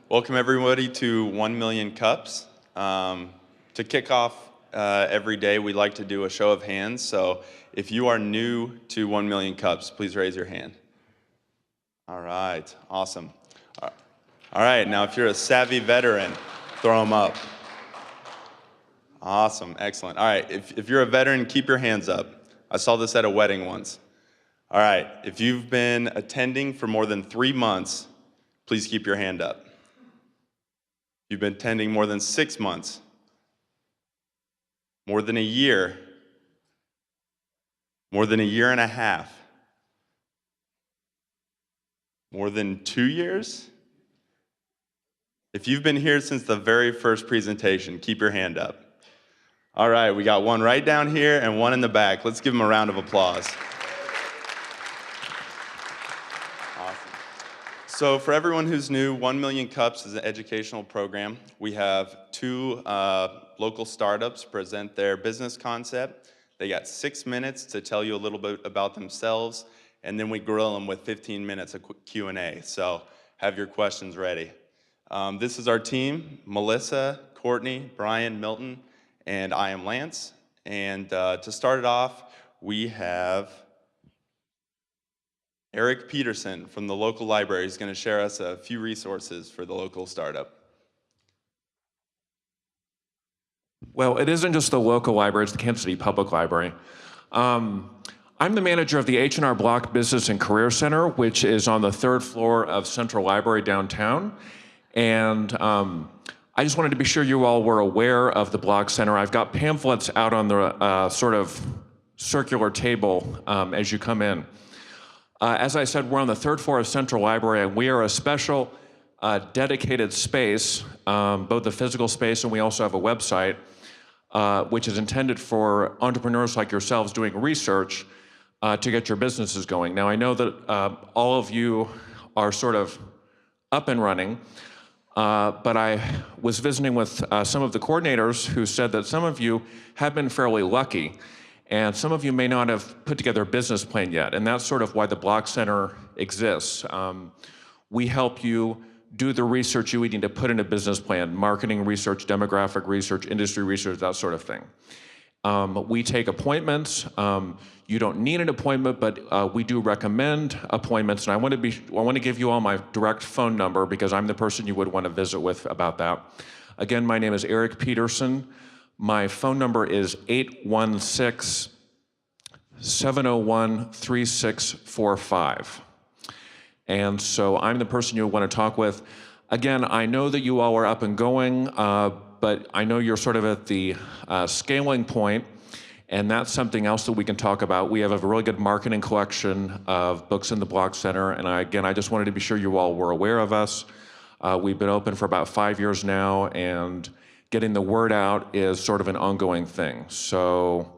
Welcome everybody to 1 Million Cups. To kick off every day, we like to do a show of hands. So if you are new to 1 Million Cups, please raise your hand. All right, awesome. All right, now if you're a savvy veteran, throw them up. Awesome, excellent. All right, if you're a veteran, keep your hands up. I saw this at a wedding once. All right, if you've been attending for more than 3 months, please keep your hand up. If you've been attending more than 6 months, more than a year, more than a year and a half, more than 2 years? If you've been here since the very first presentation, keep your hand up. All right, we got one right down here and one in the back. Let's give them a round of applause. Awesome. So for everyone who's new, 1 Million Cups is an educational program. We have 2 local startups present their business concept. They got 6 minutes to tell you a little bit about themselves, and then we grill them with 15 minutes of Q&A. So have your questions ready. This is our team: Melissa, Courtney, Brian, Milton, and I am Lance. And to start it off, we have Eric Peterson from the local library. He's going to share us a few resources for the local startup. Well, it isn't just the local library, it's the Kansas City Public Library. I'm the manager of the H&R Block Business and Career Center, which is on the 3rd floor of Central Library downtown. And I just wanted to be sure you all were aware of the Block Center. I've got pamphlets out on the sort of circular table as you come in. As I said, we're on the 3rd floor of Central Library, and we are a special dedicated space, both the physical space, and we also have a website, which is intended for entrepreneurs like yourselves doing research to get your businesses going. Now, I know that all of you are sort of up and running, but I was visiting with some of the coordinators who said that some of you have been fairly lucky, and some of you may not have put together a business plan yet, and that's sort of why the Block Center exists. We help you do the research you need to put in a business plan: marketing research, demographic research, industry research, that sort of thing. We take appointments. You don't need an appointment, but we do recommend appointments. And I want to give you all my direct phone number because I'm the person you would want to visit with about that. Again, my name is Eric Peterson. My phone number is 816-701-3645. And so I'm the person you'll want to talk with. Again, I know that you all are up and going, but I know you're sort of at the scaling point, and that's something else that we can talk about. We have a really good marketing collection of books in the Block Center, and I just wanted to be sure you all were aware of us. We've been open for about 5 years now, and getting the word out is sort of an ongoing thing. So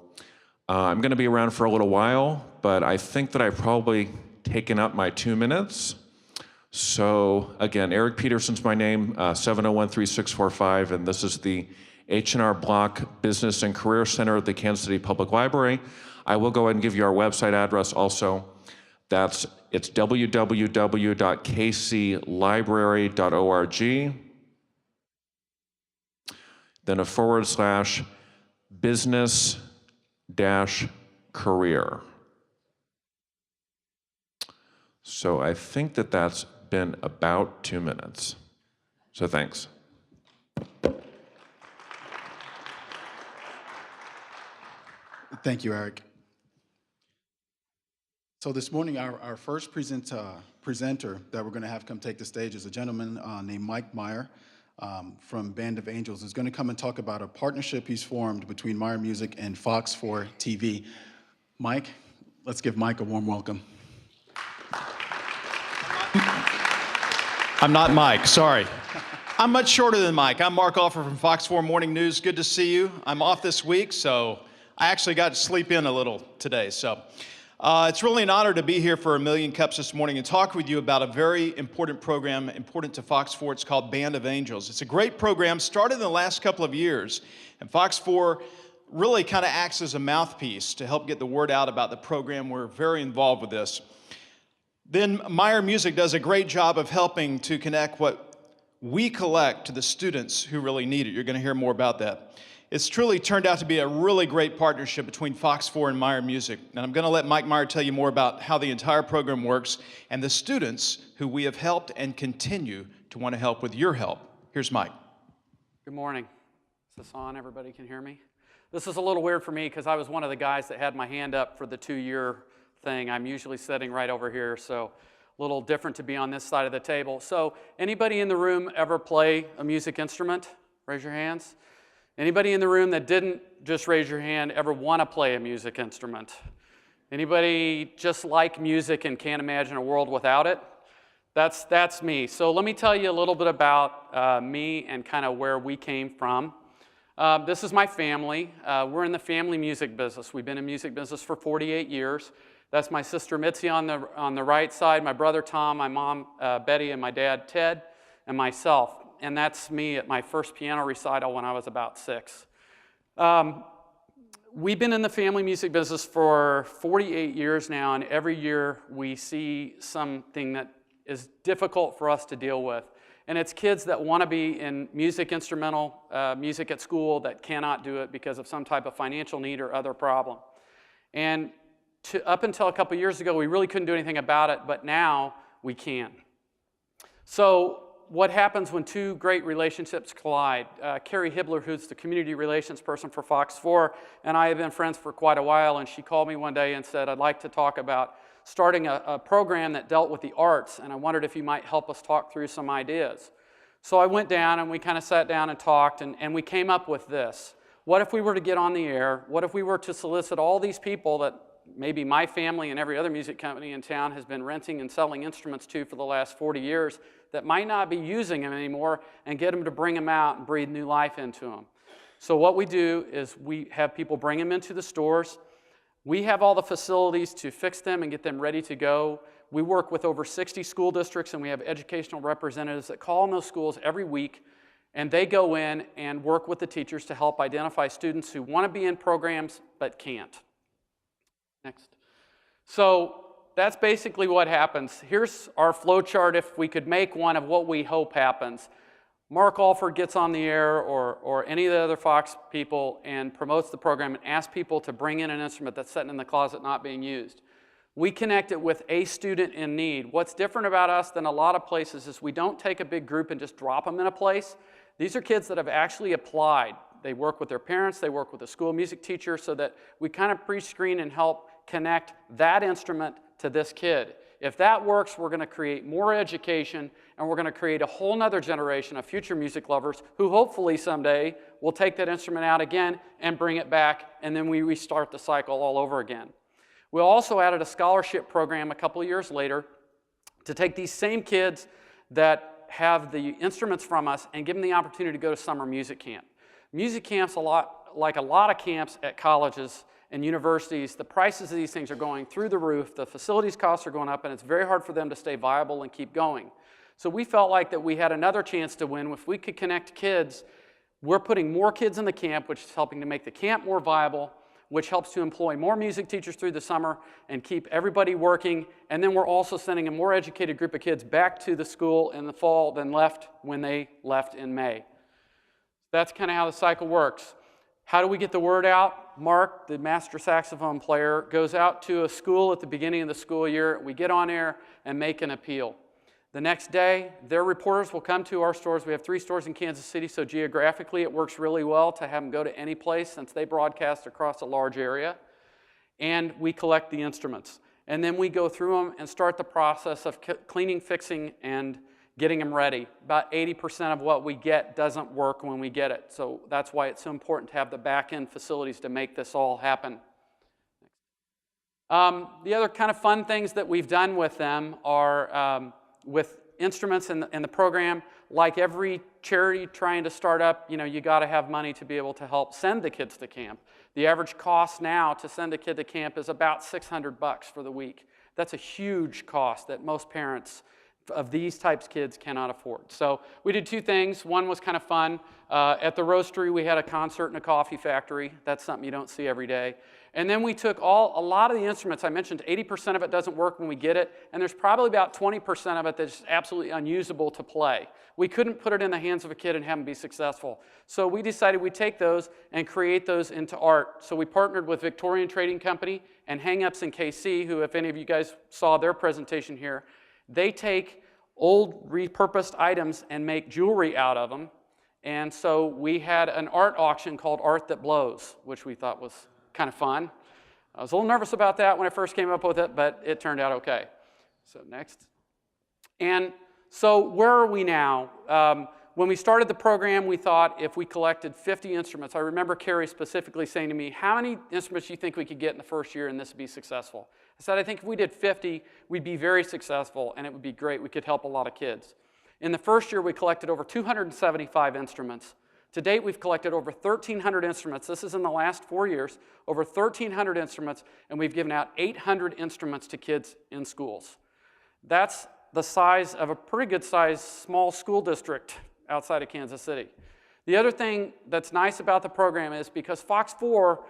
I'm going to be around for a little while, but I think that I've probably taken up my 2 minutes. So again, Eric Peterson's my name, 701-3645, and this is the H&R Block Business and Career Center at the Kansas City Public Library. I will go ahead and give you our website address also. It's www.kclibrary.org, then a /business-career. So I think that that's been about 2 minutes. So thanks. Thank you, Eric. So this morning, our first presenter that we're going to have come take the stage is a gentleman named Mike Meyer from Band of Angels, who's going to come and talk about a partnership he's formed between Meyer Music and Fox 4 TV. Mike, let's give Mike a warm welcome. I'm not Mike, sorry. I'm much shorter than Mike. I'm Mark Offer from Fox 4 Morning News. Good to see you. I'm off this week, so I actually got to sleep in a little today. So it's really an honor to be here for 1 Million Cups this morning and talk with you about a very important program, important to Fox 4. It's called Band of Angels. It's a great program, started in the last couple of years, and Fox 4 really kind of acts as a mouthpiece to help get the word out about the program. We're very involved with this. Then Meyer Music does a great job of helping to connect what we collect to the students who really need it. You're going to hear more about that. It's truly turned out to be a really great partnership between Fox 4 and Meyer Music. And I'm going to let Mike Meyer tell you more about how the entire program works and the students who we have helped and continue to want to help with your help. Here's Mike. Good morning. Is this on? Everybody can hear me? This is a little weird for me because I was one of the guys that had my hand up for the 2-year thing. I'm usually sitting right over here, so a little different to be on this side of the table. So anybody in the room ever play a music instrument? Raise your hands. Anybody in the room that didn't just raise your hand ever want to play a music instrument? Anybody just like music and can't imagine a world without it? That's me. So let me tell you a little bit about me and kind of where we came from. This is my family. We're in the family music business. We've been in music business for 48 years. That's my sister Mitzi on the right side, my brother Tom, my mom Betty, and my dad Ted, and myself. And that's me at my first piano recital when I was about 6. We've been in the family music business for 48 years now, and every year we see something that is difficult for us to deal with. And it's kids that want to be in music, instrumental music at school that cannot do it because of some type of financial need or other problem. And up until a couple years ago, we really couldn't do anything about it, but now we can. So what happens when two great relationships collide? Carrie Hibbler, who's the community relations person for Fox 4, and I have been friends for quite a while, and she called me one day and said, I'd like to talk about starting a program that dealt with the arts, and I wondered if you might help us talk through some ideas. So I went down, and we kind of sat down and talked, and we came up with this. What if we were to get on the air? What if we were to solicit all these people that maybe my family and every other music company in town has been renting and selling instruments to for the last 40 years that might not be using them anymore, and get them to bring them out and breathe new life into them? So what we do is we have people bring them into the stores. We have all the facilities to fix them and get them ready to go. We work with over 60 school districts, and we have educational representatives that call on those schools every week, and they go in and work with the teachers to help identify students who want to be in programs but can't. Next. So that's basically what happens. Here's our flow chart if we could make one of what we hope happens. Mark Alford gets on the air or any of the other Fox people and promotes the program and asks people to bring in an instrument that's sitting in the closet not being used. We connect it with a student in need. What's different about us than a lot of places is we don't take a big group and just drop them in a place. These are kids that have actually applied. They work with their parents, they work with a school music teacher, so that we kind of pre-screen and help connect that instrument to this kid. If that works, we're going to create more education, and we're going to create a whole nother generation of future music lovers who hopefully someday will take that instrument out again and bring it back, and then we restart the cycle all over again. We also added a scholarship program a couple of years later to take these same kids that have the instruments from us and give them the opportunity to go to summer music camp. Music camps, like a lot of camps at colleges and universities, the prices of these things are going through the roof, the facilities costs are going up, and it's very hard for them to stay viable and keep going. So we felt like that we had another chance to win. If we could connect kids, we're putting more kids in the camp, which is helping to make the camp more viable, which helps to employ more music teachers through the summer and keep everybody working. And then we're also sending a more educated group of kids back to the school in the fall than left when they left in May. That's kind of how the cycle works. How do we get the word out? Mark, the master saxophone player, goes out to a school at the beginning of the school year. We get on air and make an appeal. The next day, their reporters will come to our stores. We have 3 stores in Kansas City, so geographically it works really well to have them go to any place since they broadcast across a large area. And we collect the instruments. And then we go through them and start the process of cleaning, fixing, and getting them ready. About 80% of what we get doesn't work when we get it. So that's why it's so important to have the back-end facilities to make this all happen. The other kind of fun things that we've done with them are with instruments in the program. Like every charity trying to start up, you got to have money to be able to help send the kids to camp. The average cost now to send a kid to camp is about $600 for the week. That's a huge cost that most parents of these types of kids cannot afford. So we did 2 things. One was kind of fun. At the Roastery, we had a concert in a coffee factory. That's something you don't see every day. And then we took a lot of the instruments. I mentioned 80% of it doesn't work when we get it, and there's probably about 20% of it that's absolutely unusable to play. We couldn't put it in the hands of a kid and have them be successful. So we decided we'd take those and create those into art. So we partnered with Victorian Trading Company and Hang Ups in KC, who, if any of you guys saw their presentation here, they take old repurposed items and make jewelry out of them. And so we had an art auction called Art That Blows, which we thought was kind of fun. I was a little nervous about that when I first came up with it, but it turned out okay. So next. And so where are we now? When we started the program, we thought if we collected 50 instruments, I remember Carrie specifically saying to me, how many instruments do you think we could get in the first year and this would be successful? I said, I think if we did 50, we'd be very successful and it would be great. We could help a lot of kids. In the first year, we collected over 275 instruments. To date, we've collected over 1,300 instruments. This is in the last 4 years, over 1,300 instruments, and we've given out 800 instruments to kids in schools. That's the size of a pretty good sized small school district outside of Kansas City. The other thing that's nice about the program is because Fox 4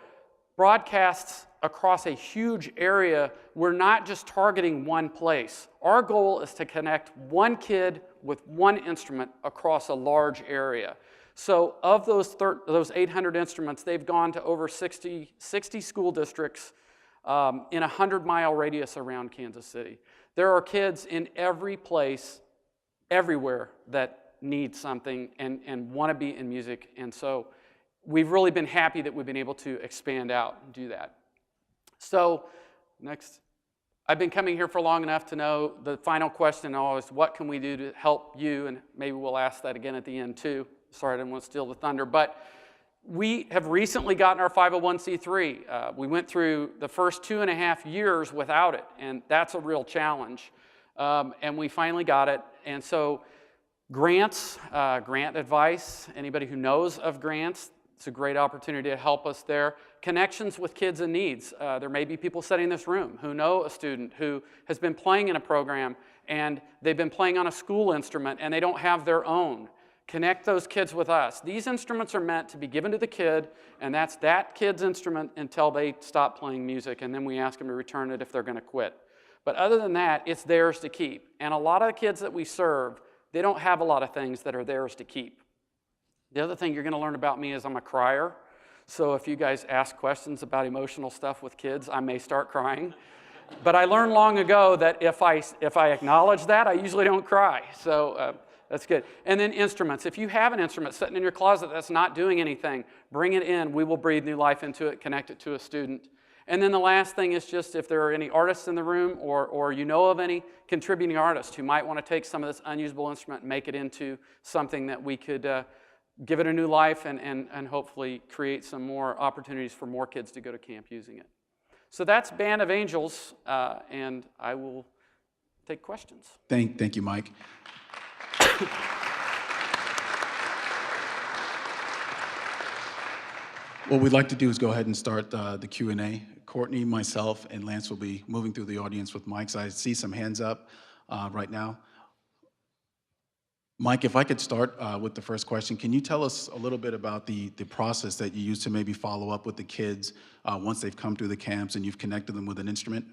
broadcasts across a huge area, we're not just targeting one place. Our goal is to connect one kid with one instrument across a large area. So of those 800 instruments, they've gone to over 60 school districts in a 100-mile radius around Kansas City. There are kids in every place, everywhere, that need something and want to be in music. And so we've really been happy that we've been able to expand out and do that. So next. I've been coming here for long enough to know the final question always, what can we do to help you? And maybe we'll ask that again at the end too. Sorry, I didn't want to steal the thunder. But we have recently gotten our 501c3. We went through the first 2.5 years without it, and that's a real challenge. And we finally got it. And so grants, grant advice, anybody who knows of grants, it's a great opportunity to help us there. Connections with kids in needs. There may be people sitting in this room who know a student who has been playing in a program and they've been playing on a school instrument and they don't have their own. Connect those kids with us. These instruments are meant to be given to the kid, and that's that kid's instrument until they stop playing music, and then we ask them to return it if they're going to quit. But other than that, it's theirs to keep. And a lot of the kids that we serve, they don't have a lot of things that are theirs to keep. The other thing you're going to learn about me is I'm a crier. So if you guys ask questions about emotional stuff with kids, I may start crying. But I learned long ago that if I acknowledge that, I usually don't cry. So that's good. And then instruments. If you have an instrument sitting in your closet that's not doing anything, bring it in. We will breathe new life into it, connect it to a student. And then the last thing is just if there are any artists in the room or you know of any contributing artists who might want to take some of this unusable instrument and make it into something that we could give it a new life and hopefully create some more opportunities for more kids to go to camp using it. So that's Band of Angels, and I will take questions. Thank you, Mike. What we'd like to do is go ahead and start the Q&A. Courtney, myself, and Lance will be moving through the audience with mics. I see some hands up right now. Mike, if I could start with the first question, can you tell us a little bit about the process that you use to maybe follow up with the kids once they've come through the camps and you've connected them with an instrument?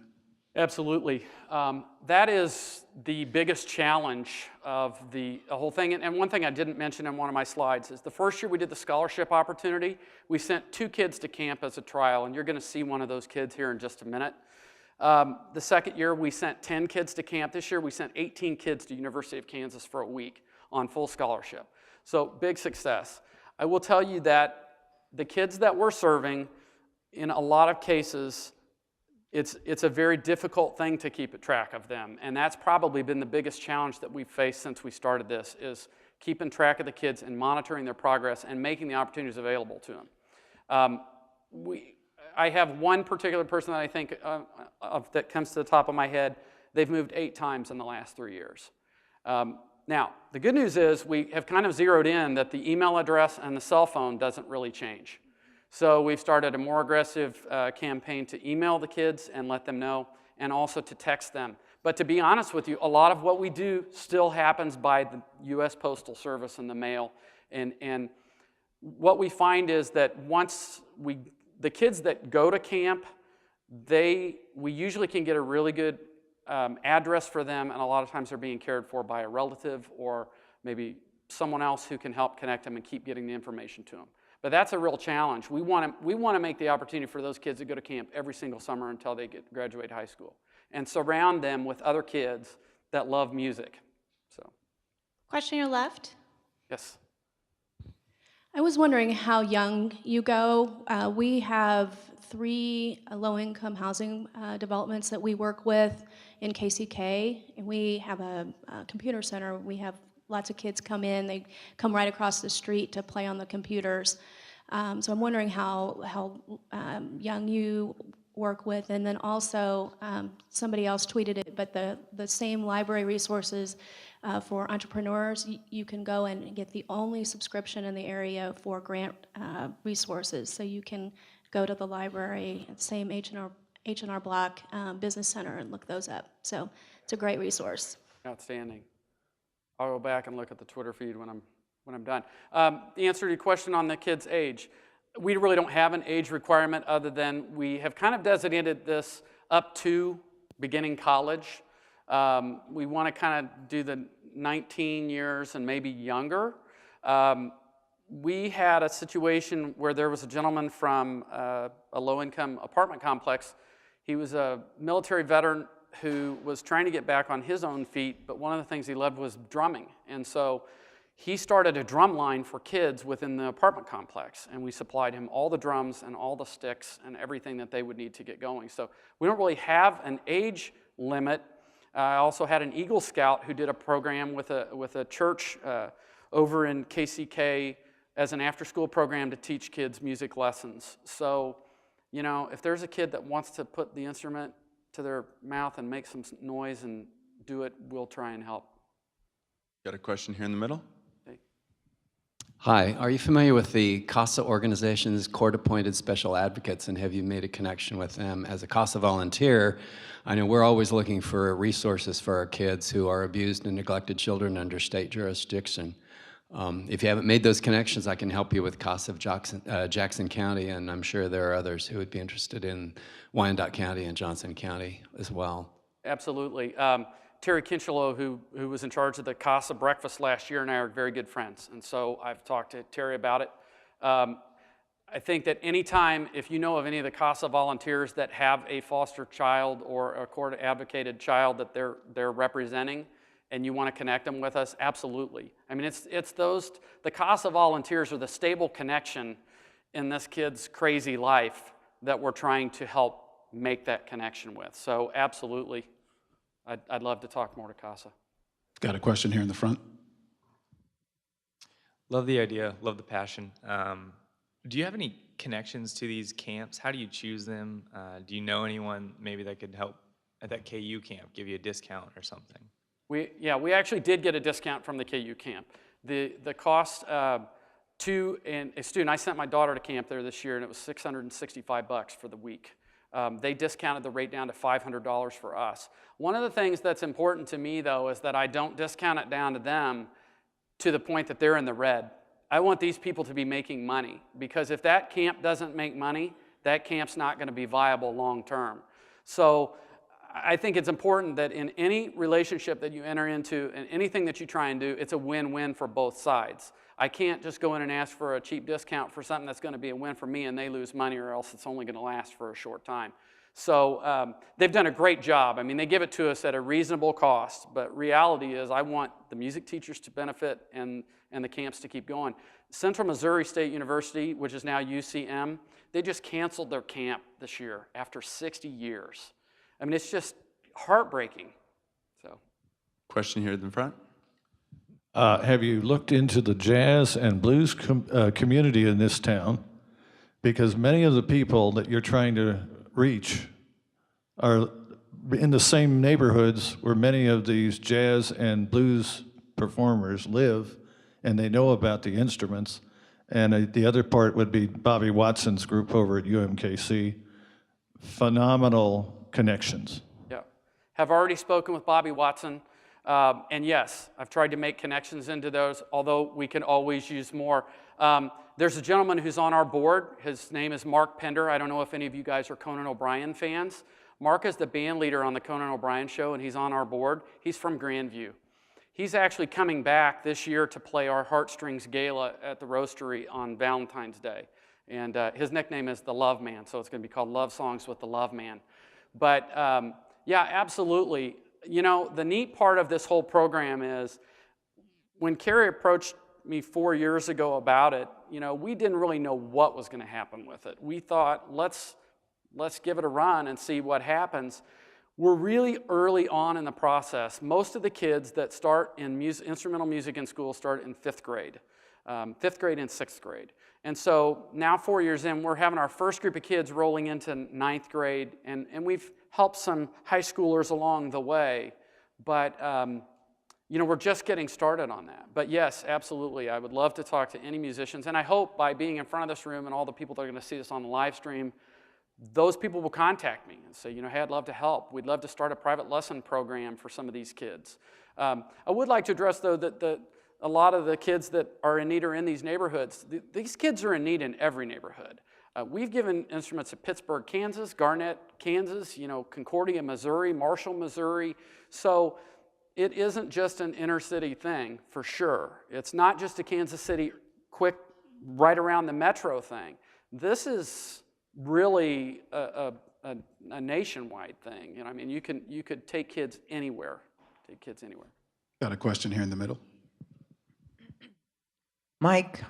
Absolutely. That is the biggest challenge of the whole thing. And one thing I didn't mention in one of my slides is the first year we did the scholarship opportunity, we sent 2 kids to camp as a trial, and you're going to see one of those kids here in just a minute. The second year we sent 10 kids to camp. This year we sent 18 kids to University of Kansas for a week on full scholarship. So big success. I will tell you that the kids that we're serving, in a lot of cases, it's a very difficult thing to keep track of them. And that's probably been the biggest challenge that we've faced since we started this, is keeping track of the kids and monitoring their progress and making the opportunities available to them. I have one particular person that I think of that comes to the top of my head. They've moved 8 times in the last 3 years. Now, the good news is we have kind of zeroed in that the email address and the cell phone doesn't really change. So we've started a more aggressive campaign to email the kids and let them know, and also to text them. But to be honest with you, a lot of what we do still happens by the U.S. Postal Service and the mail. And what we find is that once we the kids that go to camp, we usually can get a really good address for them, and a lot of times they're being cared for by a relative or maybe someone else who can help connect them and keep getting the information to them. But that's a real challenge. We want to make the opportunity for those kids to go to camp every single summer until they graduate high school, and surround them with other kids that love music. So, Question on your left. yes. I was wondering how young you go. We have 3 low-income housing developments that we work with in KCK, and we have a computer center. We have lots of kids come in. They come right across the street to play on the computers. So I'm wondering how young you work with, and then also somebody else tweeted it, but the same library resources for entrepreneurs, you can go and get the only subscription in the area for grant resources. So you can go to the library, same H&R Block Business Center, and look those up. So it's a great resource. Outstanding. I'll go back and look at the Twitter feed when I'm done. The answer to your question on the kids' age, we really don't have an age requirement other than we have kind of designated this up to beginning college. We want to kind of do the 19 years and maybe younger. We had a situation where there was a gentleman from a low-income apartment complex. He was a military veteran who was trying to get back on his own feet, but one of the things he loved was drumming. And so he started a drum line for kids within the apartment complex, and we supplied him all the drums and all the sticks and everything that they would need to get going. So we don't really have an age limit. I also had an Eagle Scout who did a program with a church over in KCK as an after-school program to teach kids music lessons. So, you know, if there's a kid that wants to put the instrument to their mouth and make some noise and do it, we'll try and help. Got a question here in the middle? Hi, are you familiar with the CASA organization's court-appointed special advocates, and have you made a connection with them? As a CASA volunteer, I know we're always looking for resources for our kids who are abused and neglected children under state jurisdiction. If you haven't made those connections, I can help you with CASA of Jackson County, and I'm sure there are others who would be interested in Wyandotte County and Johnson County as well. Absolutely. Terry Kinchelow, who was in charge of the CASA breakfast last year, and I are very good friends. And so I've talked to Terry about it. I think that anytime, if you know of any of the CASA volunteers that have a foster child or a court-advocated child that they're representing, and you want to connect them with us, absolutely. I mean, it's the CASA volunteers are the stable connection in this kid's crazy life that we're trying to help make that connection with. So absolutely. I'd love to talk more to CASA. Got a question here in the front. Love the idea, love the passion. Do you have any connections to these camps? How do you choose them? Do you know anyone maybe that could help at that KU camp, give you a discount or something? We actually did get a discount from the KU camp. The cost to a student, I sent my daughter to camp there this year, and it was $665 for the week. They discounted the rate down to $500 for us. One of the things that's important to me, though, is that I don't discount it down to them to the point that they're in the red. I want these people to be making money, because if that camp doesn't make money, that camp's not going to be viable long term. So I think it's important that in any relationship that you enter into and anything that you try and do, it's a win-win for both sides. I can't just go in and ask for a cheap discount for something that's going to be a win for me and they lose money, or else it's only going to last for a short time. So they've done a great job. I mean, they give it to us at a reasonable cost, but reality is I want the music teachers to benefit and the camps to keep going. Central Missouri State University, which is now UCM, they just canceled their camp this year after 60 years. I mean, it's just heartbreaking. So, Question here in the front. Have you looked into the jazz and blues community in this town? Because many of the people that you're trying to reach are in the same neighborhoods where many of these jazz and blues performers live, and they know about the instruments. And the other part would be Bobby Watson's group over at UMKC. Phenomenal connections. yeah. Have already spoken with Bobby Watson. And yes, I've tried to make connections into those, although we can always use more. There's a gentleman who's on our board. His name is Mark Pender. I don't know if any of you guys are Conan O'Brien fans. Mark is the band leader on the Conan O'Brien show, and he's on our board. He's from Grandview. He's actually coming back this year to play our Heartstrings Gala at the Roastery on Valentine's Day. And his nickname is the Love Man, so it's going to be called Love Songs with the Love Man. But yeah, absolutely. You know, the neat part of this whole program is when Carrie approached me 4 years ago about it, you know, we didn't really know what was going to happen with it. We thought, let's give it a run and see what happens. We're really early on in the process. Most of the kids that start in instrumental music in school start in 5th grade. 5th grade and 6th grade. And so now 4 years in, we're having our first group of kids rolling into 9th grade, and we've helped some high schoolers along the way. But you know, we're just getting started on that. But yes, absolutely, I would love to talk to any musicians, and I hope by being in front of this room and all the people that are going to see this on the live stream, those people will contact me and say, you know, hey, I'd love to help. We'd love to start a private lesson program for some of these kids. I would like to address, though, that a lot of the kids that are in need are in these neighborhoods. These kids are in need in every neighborhood. We've given instruments at Pittsburgh, Kansas, Garnett, Kansas, you know, Concordia, Missouri, Marshall, Missouri. So it isn't just an inner city thing, for sure. It's not just a Kansas City, quick, right around the metro thing. This is really a nationwide thing. You know, I mean, you could take kids anywhere. Take kids anywhere. Got a question here in the middle. Mike,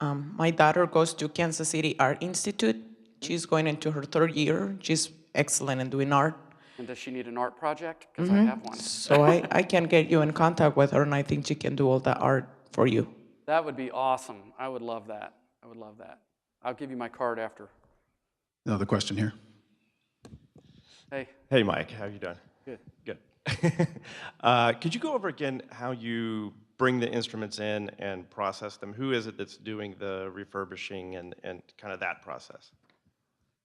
my daughter goes to Kansas City Art Institute. She's going into her 3rd year. She's excellent in doing art. And does she need an art project? Because I have one. So I can get you in contact with her, and I think she can do all the art for you. That would be awesome. I would love that. I would love that. I'll give you my card after. Another question here. Hey. Hey, Mike. How you doing? Good. Good. Could you go over again how you bring the instruments in and process them? Who is it that's doing the refurbishing and kind of that process?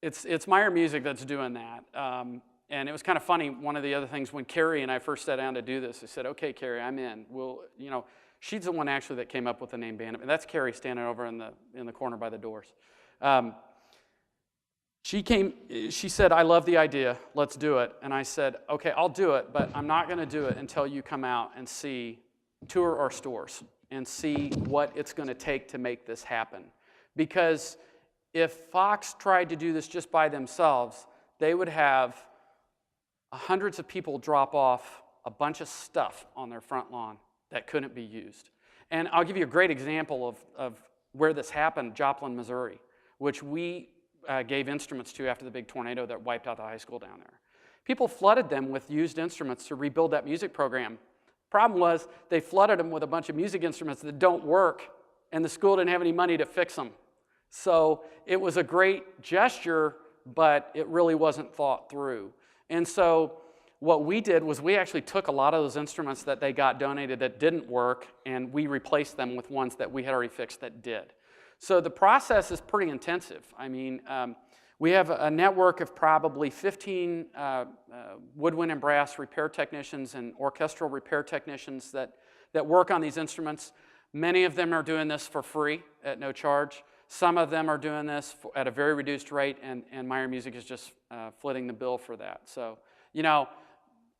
It's Meyer Music that's doing that. And it was kind of funny, one of the other things, when Carrie and I first sat down to do this, I said, okay, Carrie, I'm in. We'll, you know, she's the one actually that came up with the name Band. And that's Carrie standing over in the corner by the doors. She said, I love the idea, let's do it. And I said, okay, I'll do it, but I'm not gonna do it until you come out and tour our stores and see what it's gonna take to make this happen. Because if Fox tried to do this just by themselves, they would have hundreds of people drop off a bunch of stuff on their front lawn that couldn't be used. And I'll give you a great example of where this happened, Joplin, Missouri, which we gave instruments to after the big tornado that wiped out the high school down there. People flooded them with used instruments to rebuild that music program. Problem was, they flooded them with a bunch of music instruments that don't work, and the school didn't have any money to fix them. So it was a great gesture, but it really wasn't thought through. And so what we did was we actually took a lot of those instruments that they got donated that didn't work, and we replaced them with ones that we had already fixed that did. So the process is pretty intensive. I mean, we have a network of probably 15 woodwind and brass repair technicians and orchestral repair technicians that work on these instruments. Many of them are doing this for free at no charge. Some of them are doing this at a very reduced rate, and Meyer Music is just footing the bill for that. So, you know,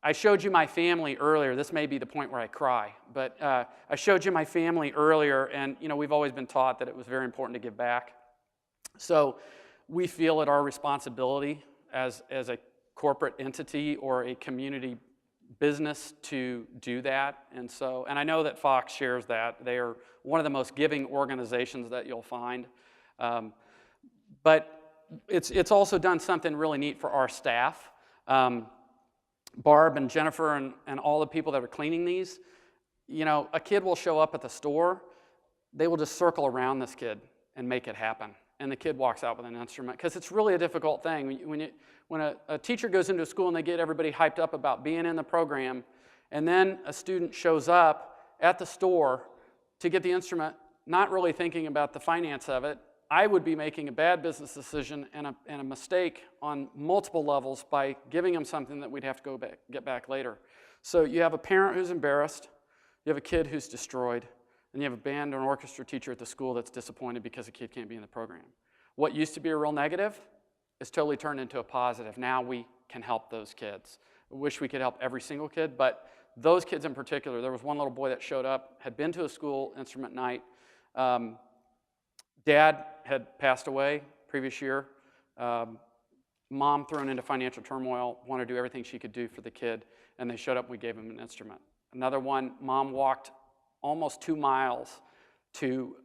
I showed you my family earlier. This may be the point where I cry, but I showed you my family earlier, and you know, we've always been taught that it was very important to give back. So we feel it our responsibility as a corporate entity or a community business to do that. And I know that Fox shares that. They are one of the most giving organizations that you'll find. But it's also done something really neat for our staff. Barb and Jennifer and all the people that are cleaning these, you know, a kid will show up at the store, they will just circle around this kid and make it happen. And the kid walks out with an instrument, because it's really a difficult thing. When a teacher goes into a school and they get everybody hyped up about being in the program, and then a student shows up at the store to get the instrument, not really thinking about the finance of it, I would be making a bad business decision and a mistake on multiple levels by giving them something that we'd have to get back later. So you have a parent who's embarrassed, you have a kid who's destroyed, and you have a band or an orchestra teacher at the school that's disappointed because a kid can't be in the program. What used to be a real negative is totally turned into a positive. Now we can help those kids. I wish we could help every single kid, but those kids in particular, there was one little boy that showed up, had been to a school instrument night. Dad had passed away previous year. Mom thrown into financial turmoil, wanted to do everything she could do for the kid, and they showed up, we gave him an instrument. Another one, mom walked almost 2 miles to,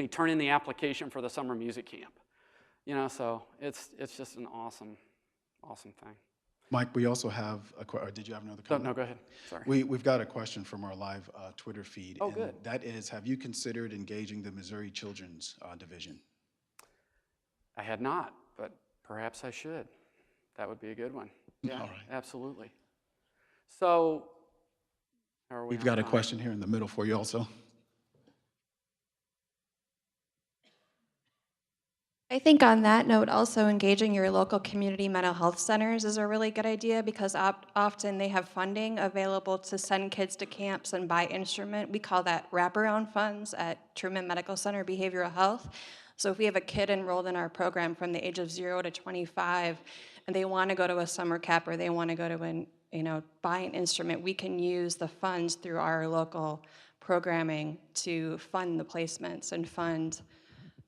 turn in the application for the summer music camp. You know, so it's just an awesome thing. Mike, we also have or did you have another comment? No, go ahead, sorry. We've got a question from our live Twitter feed. Oh, and good. That is, have you considered engaging the Missouri Children's Division? I had not, but perhaps I should. That would be a good one. Yeah, All right. absolutely. So, how are we We've on got a time? question here in the middle for you also. I think on that note, also engaging your local community mental health centers is a really good idea because often they have funding available to send kids to camps and buy instrument. We call that wraparound funds at Truman Medical Center Behavioral Health. So if we have a kid enrolled in our program from the age of 0 to 25 and they want to go to a summer camp or they want to go to buy an instrument, we can use the funds through our local programming to fund the placements and fund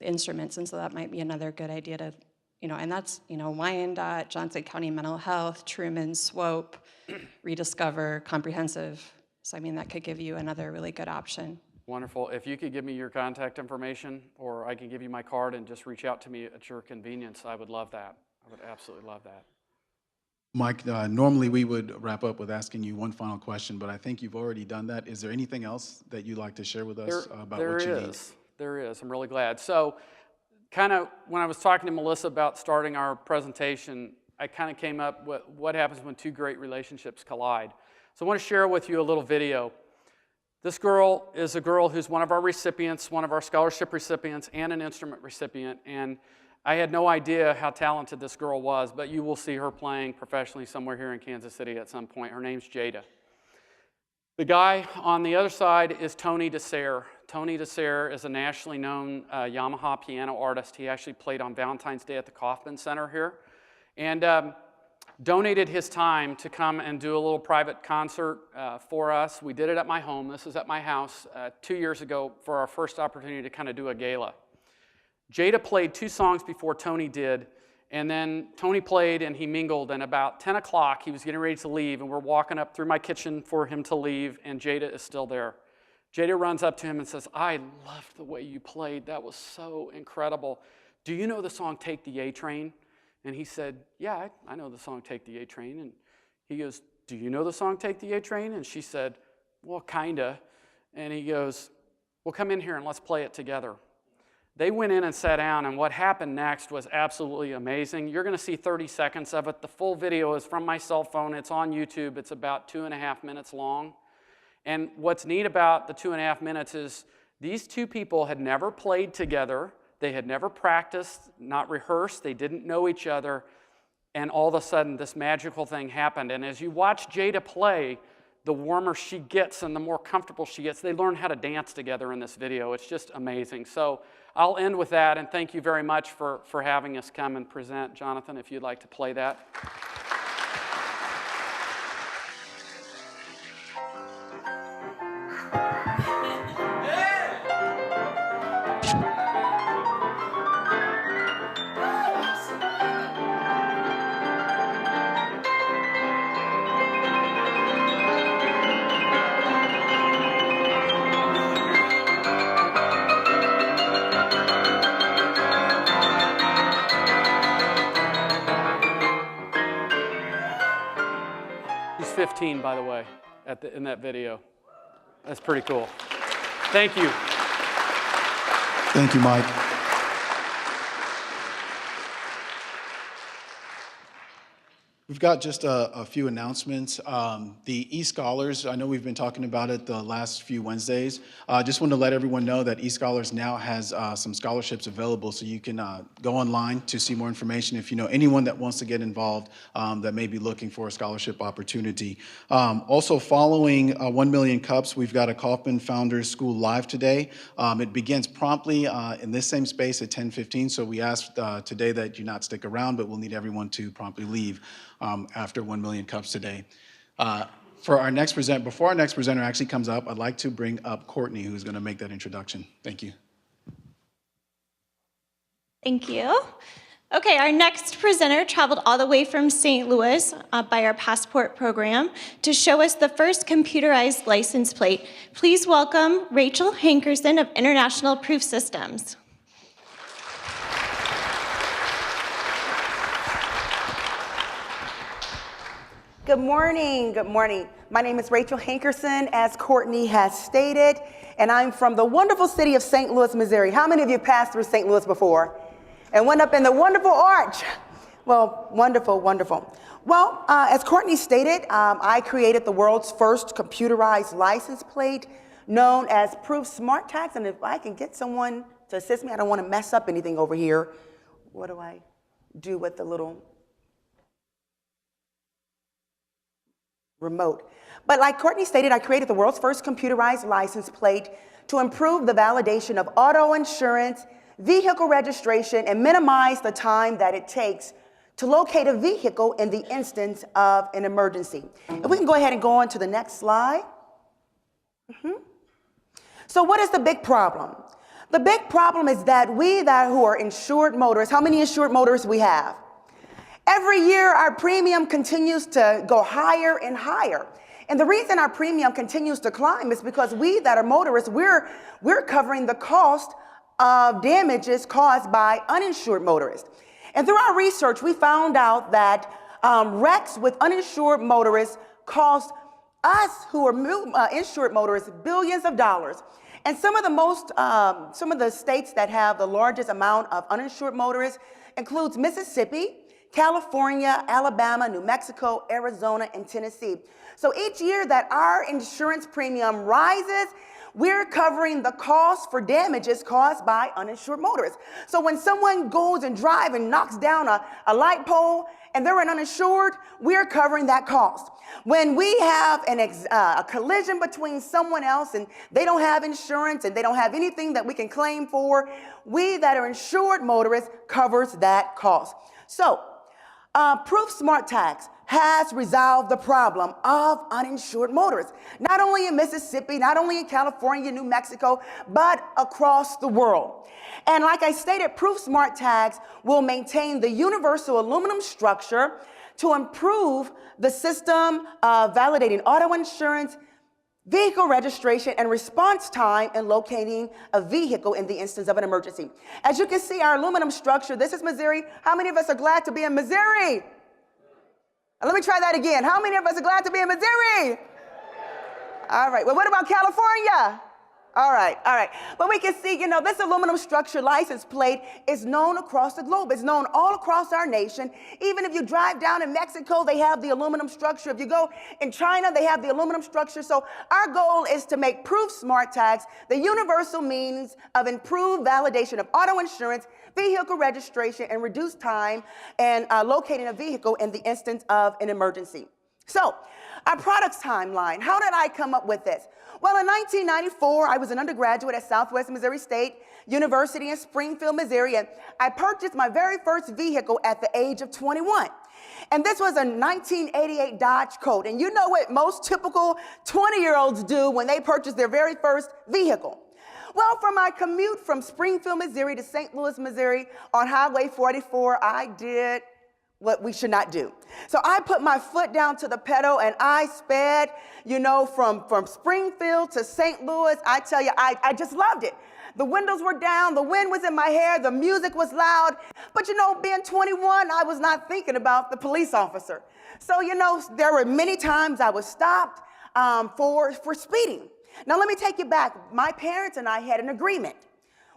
instruments, and so that might be another good idea to, and that's, Wyandotte, Johnson County Mental Health, Truman, SWOPE, Rediscover, Comprehensive. So, that could give you another really good option. Wonderful. If you could give me your contact information, or I can give you my card and just reach out to me at your convenience, I would love that. I would absolutely love that. Mike, normally we would wrap up with asking you one final question, but I think you've already done that. Is there anything else that you'd like to share with us about what you need? There is. I'm really glad. So kind of when I was talking to Melissa about starting our presentation, I kind of came up with what happens when two great relationships collide. So I want to share with you a little video. This girl is a girl who's one of our recipients, one of our scholarship recipients, and an instrument recipient. And I had no idea how talented this girl was, but you will see her playing professionally somewhere here in Kansas City at some point. Her name's Jada. The guy on the other side is Tony DeSere. Tony DeSere is a nationally known Yamaha piano artist. He actually played on Valentine's Day at the Kauffman Center here, and donated his time to come and do a little private concert for us. We did it at my home. This is at my house 2 years ago for our first opportunity to kind of do a gala. Jada played 2 songs before Tony did, and then Tony played and he mingled, and about 10 o'clock he was getting ready to leave, and we're walking up through my kitchen for him to leave, and Jada is still there. Jada runs up to him and says, "I loved the way you played. That was so incredible. Do you know the song Take the A Train?" And he said, "Yeah, I know the song Take the A Train." And he goes, "Do you know the song Take the A Train?" And she said, "Well, kinda." And he goes, "Well, come in here and let's play it together." They went in and sat down, and what happened next was absolutely amazing. You're going to see 30 seconds of it. The full video is from my cell phone. It's on YouTube. It's about 2.5 minutes long. And what's neat about the 2.5 minutes is these two people had never played together. They had never practiced, not rehearsed. They didn't know each other. And all of a sudden, this magical thing happened. And as you watch Jada play, the warmer she gets and the more comfortable she gets. They learn how to dance together in this video. It's just amazing. So I'll end with that, and thank you very much for having us come and present. Jonathan, if you'd like to play that. He's 15, by the way, in that video. That's pretty cool. Thank you. Thank you, Mike. We've got just a few announcements. The eScholars, I know we've been talking about it the last few Wednesdays. Just want to let everyone know that eScholars now has some scholarships available, so you can go online to see more information if you know anyone that wants to get involved that may be looking for a scholarship opportunity. Also, following 1 Million Cups, we've got a Kauffman Founders School Live today. It begins promptly in this same space at 10:15, so we asked today that you not stick around, but we'll need everyone to promptly leave after 1 Million Cups today. Before our next presenter actually comes up, I'd like to bring up Courtney, who's going to make that introduction. Thank you. Thank you. Okay, our next presenter traveled all the way from St. Louis by our Passport program to show us the first computerized license plate. Please welcome Rachel Hankerson of International Proof Systems. Good morning, good morning. My name is Rachel Hankerson, as Courtney has stated, and I'm from the wonderful city of St. Louis, Missouri. How many of you passed through St. Louis before and went up in the wonderful arch? Well, wonderful, wonderful. Well, as Courtney stated, I created the world's first computerized license plate known as Proof Smart Tags, and if I can get someone to assist me, I don't want to mess up anything over here. What do I do with the little remote? But like Courtney stated, I created the world's first computerized license plate to improve the validation of auto insurance, vehicle registration, and minimize the time that it takes to locate a vehicle in the instance of an emergency. If we can go ahead and go on to the next slide. So what is the big problem? The big problem is that we who are insured motorists, how many insured motorists we have? Every year, our premium continues to go higher and higher. And the reason our premium continues to climb is because we that are motorists, we're covering the cost of damages caused by uninsured motorists. And through our research, we found out that wrecks with uninsured motorists cost us who are insured motorists billions of dollars. And some of the states that have the largest amount of uninsured motorists includes Mississippi, California, Alabama, New Mexico, Arizona, and Tennessee. So each year that our insurance premium rises, we're covering the cost for damages caused by uninsured motorists. So when someone goes and drives and knocks down a light pole and they're uninsured, we're covering that cost. When we have a collision between someone else and they don't have insurance and they don't have anything that we can claim for, we that are insured motorists covers that cost. So Proof Smart Tags has resolved the problem of uninsured motorists, not only in Mississippi, not only in California, New Mexico, but across the world. And like I stated, Proof Smart Tags will maintain the universal aluminum structure to improve the system of validating auto insurance, vehicle registration, and response time in locating a vehicle in the instance of an emergency. As you can see, our aluminum structure, this is Missouri. How many of us are glad to be in Missouri? Let me try that again. How many of us are glad to be in Missouri? All right, well, what about California? All right. But we can see, this aluminum structure license plate is known across the globe. It's known all across our nation. Even if you drive down in Mexico, they have the aluminum structure. If you go in China, they have the aluminum structure. So our goal is to make Proof Smart Tags the universal means of improved validation of auto insurance, vehicle registration, and reduced time and locating a vehicle in the instance of an emergency. So our products timeline, how did I come up with this? Well, in 1994, I was an undergraduate at Southwest Missouri State University in Springfield, Missouri, and I purchased my very first vehicle at the age of 21. And this was a 1988 Dodge Colt. And you know what most typical 20-year-olds do when they purchase their very first vehicle. Well, for my commute from Springfield, Missouri to St. Louis, Missouri on Highway 44, I did what we should not do. So I put my foot down to the pedal and I sped, from Springfield to St. Louis. I tell you, I just loved it. The windows were down, the wind was in my hair, the music was loud. But being 21, I was not thinking about the police officer. So, there were many times I was stopped for speeding. Now, let me take you back. My parents and I had an agreement.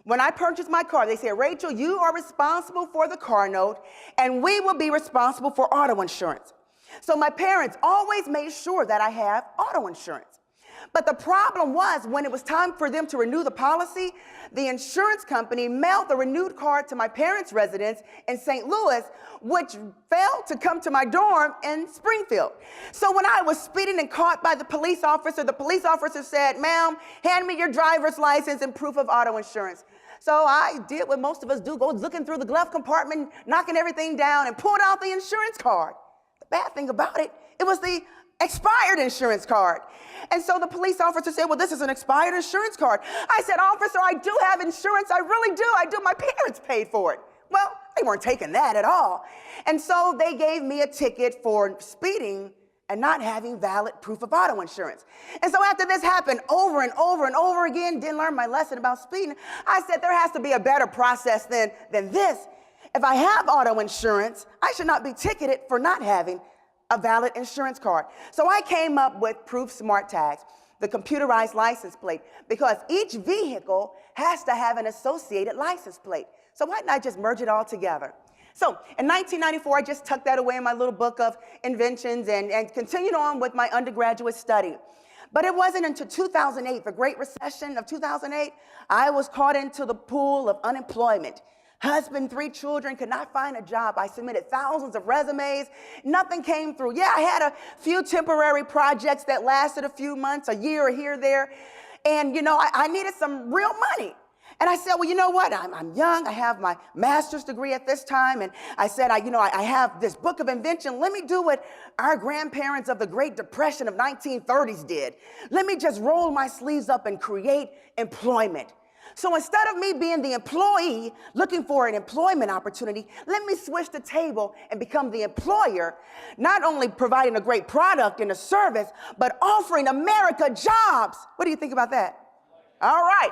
When I purchased my car, they said, Rachel, you are responsible for the car note, and we will be responsible for auto insurance. So my parents always made sure that I have auto insurance. But the problem was when it was time for them to renew the policy, the insurance company mailed the renewed card to my parents' residence in St. Louis, which failed to come to my dorm in Springfield. So when I was speeding and caught by the police officer said, "Ma'am, hand me your driver's license and proof of auto insurance." So I did what most of us do, go looking through the glove compartment, knocking everything down, and pulled out the insurance card. The bad thing about it, it was the expired insurance card. And so the police officer said, "Well, this is an expired insurance card." I said, "Officer, I do have insurance. I really do. I do. My parents paid for it." Well, they weren't taking that at all. And so they gave me a ticket for speeding and not having valid proof of auto insurance. And so after this happened over and over and over again, didn't learn my lesson about speeding, I said there has to be a better process than this. If I have auto insurance, I should not be ticketed for not having a valid insurance card. So I came up with Proof Smart Tags, the computerized license plate, because each vehicle has to have an associated license plate. So why didn't I just merge it all together? So in 1994, I just tucked that away in my little book of inventions and continued on with my undergraduate study. But it wasn't until 2008, the Great Recession of 2008, I was caught into the pool of unemployment. Husband, 3 children, could not find a job. I submitted thousands of resumes. Nothing came through. Yeah, I had a few temporary projects that lasted a few months, a year or here, there. And, you know, I needed some real money. And I said, well, you know what? I'm young. I have my master's degree at this time. And I said, I have this book of invention. Let me do what our grandparents of the Great Depression of 1930s did. Let me just roll my sleeves up and create employment. So instead of me being the employee looking for an employment opportunity, let me switch the table and become the employer, not only providing a great product and a service, but offering America jobs. What do you think about that? All right.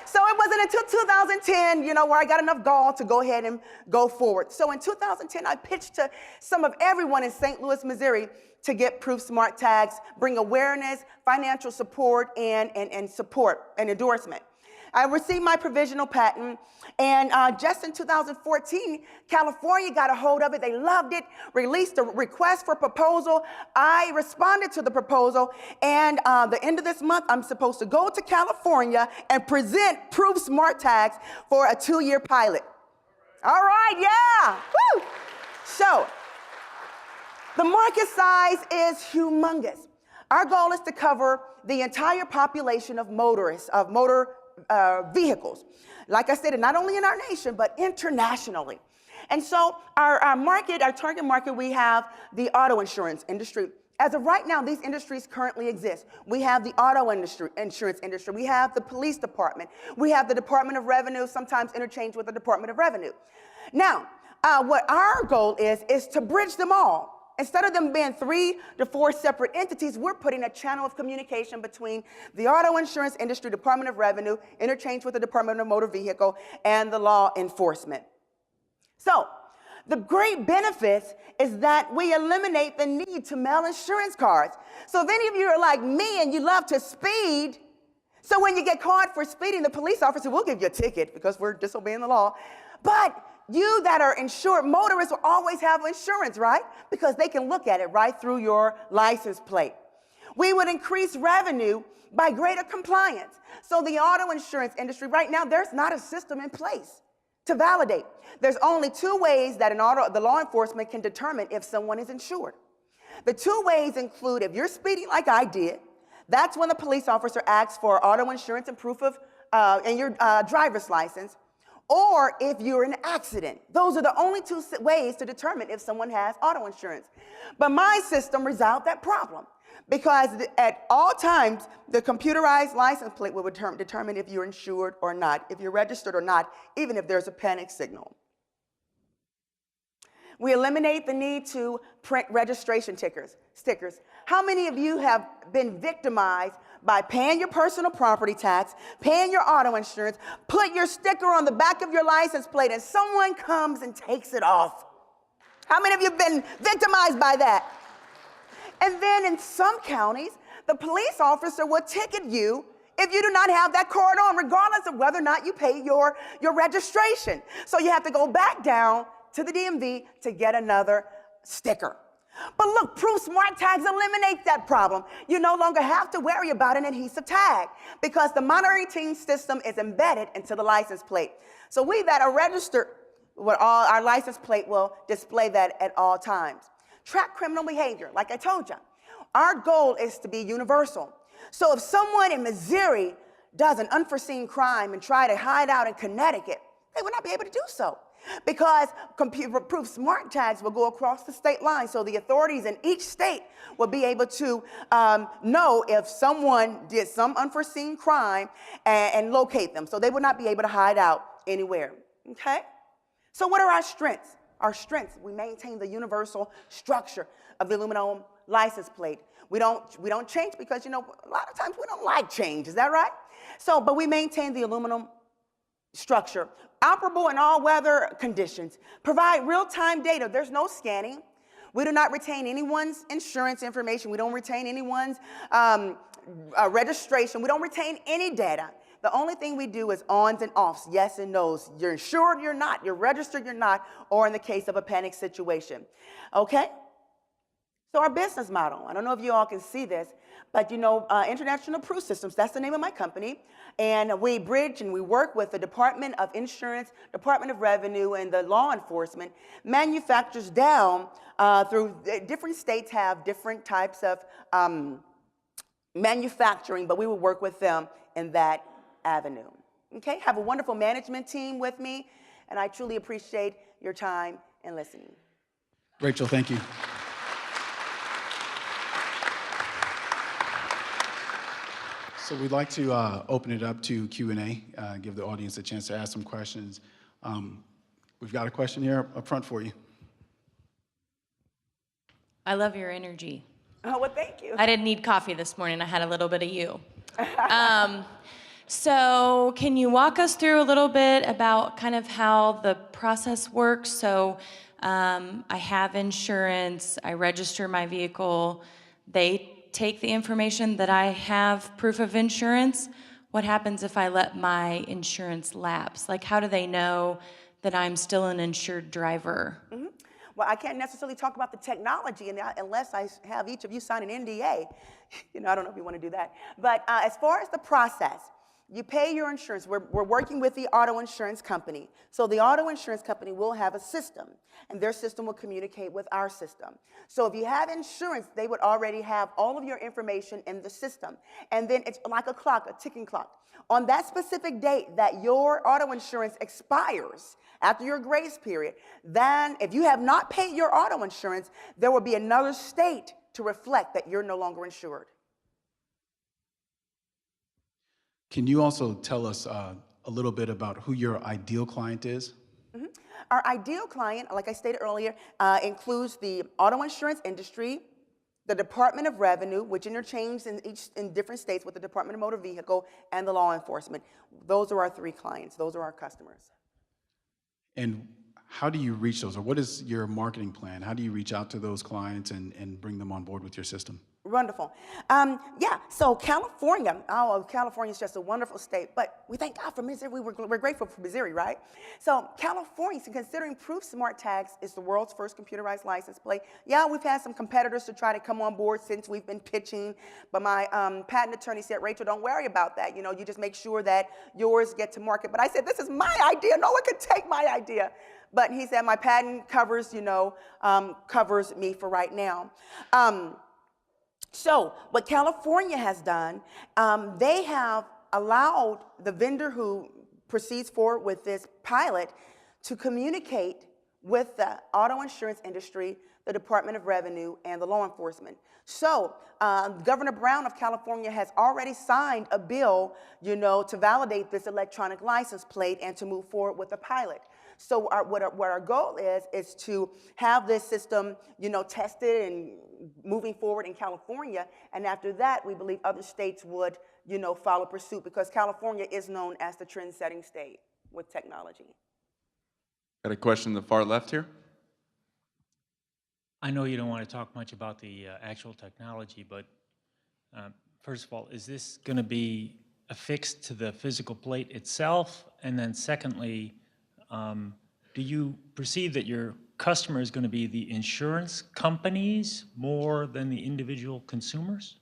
So it wasn't until 2010, where I got enough gall to go ahead and go forward. So in 2010, I pitched to some of everyone in St. Louis, Missouri to get Proof Smart Tags, bring awareness, financial support, and support and endorsement. I received my provisional patent, and just in 2014, California got a hold of it. They loved it, released a request for proposal. I responded to the proposal, and the end of this month, I'm supposed to go to California and present Proof Smart Tags for a 2-year pilot. All right, yeah, woo! So, the market size is humongous. Our goal is to cover the entire population of motorists, of motor vehicles. Like I said, not only in our nation, but internationally. And so our target market, we have the auto insurance industry. As of right now, these industries currently exist. We have the auto insurance industry. We have the police department. We have the Department of Revenue, sometimes interchanged with the Department of Revenue. Now, what our goal is to bridge them all. Instead of them being 3 to 4 separate entities, we're putting a channel of communication between the auto insurance industry, Department of Revenue, interchanged with the Department of Motor Vehicle, and the law enforcement. So, the great benefits is that we eliminate the need to mail insurance cards. So if any of you are like me and you love to speed, so when you get caught for speeding, the police officer will give you a ticket because we're disobeying the law. But you that are insured motorists will always have insurance, right? Because they can look at it right through your license plate. We would increase revenue by greater compliance. So the auto insurance industry, right now, there's not a system in place to validate. There's only 2 ways that the law enforcement can determine if someone is insured. The 2 ways include if you're speeding like I did, that's when the police officer asks for auto insurance and proof of and your driver's license, or if you're in an accident. Those are the only 2 ways to determine if someone has auto insurance. But my system resolved that problem because at all times, the computerized license plate will determine if you're insured or not, if you're registered or not, even if there's a panic signal. We eliminate the need to print registration stickers. How many of you have been victimized by paying your personal property tax, paying your auto insurance, put your sticker on the back of your license plate, and someone comes and takes it off? How many of you have been victimized by that? And then in some counties, the police officer will ticket you if you do not have that card on, regardless of whether or not you pay your registration. So you have to go back down to the DMV to get another sticker. But look, Proof Smart Tags eliminate that problem. You no longer have to worry about an adhesive tag because the monitoring system is embedded into the license plate. So we that are registered with our license plate will display that at all times. Track criminal behavior, like I told you. Our goal is to be universal. So if someone in Missouri does an unforeseen crime and try to hide out in Connecticut, they will not be able to do so because computer-proof smart tags will go across the state line. So the authorities in each state will be able to know if someone did some unforeseen crime and locate them. So they will not be able to hide out anywhere, okay? So what are our strengths? Our strengths, we maintain the universal structure of the aluminum license plate. We don't change because, you know, a lot of times we don't like change, is that right? So, but we maintain the aluminum structure, operable in all weather conditions, provide real-time data. There's no scanning. We do not retain anyone's insurance information. We don't retain anyone's registration. We don't retain any data. The only thing we do is ons and offs, yes and no's. You're insured, you're not. You're registered, you're not, or in the case of a panic situation. Okay? So our business model, I don't know if you all can see this, but you know, International Proof Systems, that's the name of my company, and we bridge and we work with the Department of Insurance, Department of Revenue, and the law enforcement. Manufacturers down through different states have different types of manufacturing, but we will work with them in that avenue. Okay, have a wonderful management team with me, and I truly appreciate your time and listening. Rachel, thank you. So we'd like to open it up to Q&A, give the audience a chance to ask some questions. We've got a question here up front for you. I love your energy. Oh, well, thank you. I didn't need coffee this morning. I had a little bit of you. So can you walk us through a little bit about kind of how the process works? So I have insurance, I register my vehicle, they take the information that I have proof of insurance. What happens if I let my insurance lapse? Like, how do they know that I'm still an insured driver? Mm-hmm. Well, I can't necessarily talk about the technology unless I have each of you sign an NDA. You know, I don't know if you want to do that. But as far as the process, you pay your insurance. We're working with the auto insurance company. So the auto insurance company will have a system, and their system will communicate with our system. So if you have insurance, they would already have all of your information in the system. And then it's like a clock, a ticking clock. On that specific date that your auto insurance expires, after your grace period, then if you have not paid your auto insurance, there will be another state to reflect that you're no longer insured. Can you also tell us a little bit about who your ideal client is? Mm-hmm. Our ideal client, like I stated earlier, includes the auto insurance industry, the Department of Revenue, which interchanges in different states with the Department of Motor Vehicle, and the law enforcement. Those are our three clients. Those are our customers. And how do you reach those, or what is your marketing plan? How do you reach out to those clients and bring them on board with your system? Wonderful. Yeah, so California, California is just a wonderful state, but we thank God for Missouri. We're grateful for Missouri, right? So California, considering Proof Smart Tags is the world's first computerized license plate. Yeah, we've had some competitors to try to come on board since we've been pitching, but my patent attorney said, Rachel, don't worry about that. You know, you just make sure that yours get to market. But I said, this is my idea. No one could take my idea. But he said, my patent covers, covers me for right now. So what California has done, they have allowed the vendor who proceeds forward with this pilot to communicate with the auto insurance industry, the Department of Revenue, and the law enforcement. So Governor Brown of California has already signed a bill, to validate this electronic license plate and to move forward with the pilot. So what our goal is to have this system, tested and moving forward in California. And after that, we believe other states would, follow pursuit because California is known as the trend-setting state with technology. Got a question in the far left here? I know you don't want to talk much about the actual technology, but first of all, is this going to be affixed to the physical plate itself? And then secondly, do you perceive that your customer is going to be the insurance companies more than the individual consumers?